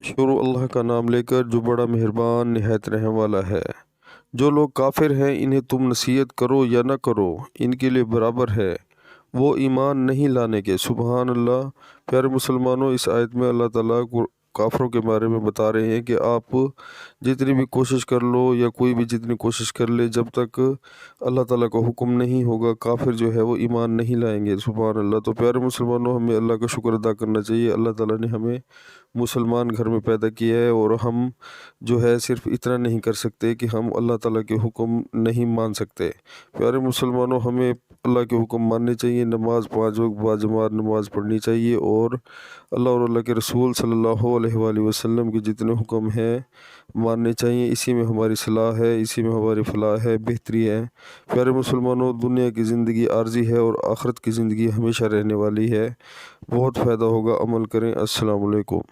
शुरू अल्लाह का नाम लेकर जो बड़ा मेहरबान निहायत रहम वाला है। जो लोग काफिर हैं इन्हें तुम नसीहत करो या न करो, इनके लिए बराबर है, वो ईमान नहीं लाने के। सुबहान अल्लाह। प्यारे मुसलमानों, इस आयत में अल्लाह ताला को काफिरों के बारे में बता रहे हैं कि आप जितनी भी कोशिश कर लो या कोई भी जितनी कोशिश कर ले, जब तक अल्लाह ताला का हुक्म नहीं होगा काफिर जो है वो ईमान नहीं लाएंगे। सुबहान अल्लाह। तो प्यारे मुसलमानों, हमें अल्लाह का शुक्र अदा करना चाहिए। अल्लाह ताला ने हमें मुसलमान घर में पैदा किया है और हम जो है सिर्फ इतना नहीं कर सकते कि हम अल्लाह ताला के हुक्म नहीं मान सकते। प्यारे मुसलमानों, हमें अल्लाह के हुक्म मानने चाहिए। नमाज 5 वक्त बाजमात नमाज पढ़नी चाहिए और अल्लाह और अल्लाह के रसूल सल्लल्लाहु अलैहि वसल्लम के जितने हुक्म हैं मानने चाहिए। इसी में हमारी सलाह है, इसी में हमारी फलाह है, बेहतरी है। प्यारे मुसलमानों, दुनिया की ज़िंदगी आर्जी है और आखिरत की ज़िंदगी हमेशा रहने वाली है। बहुत फ़ायदा होगा, अमल करें। अस्सलाम वालेकुम।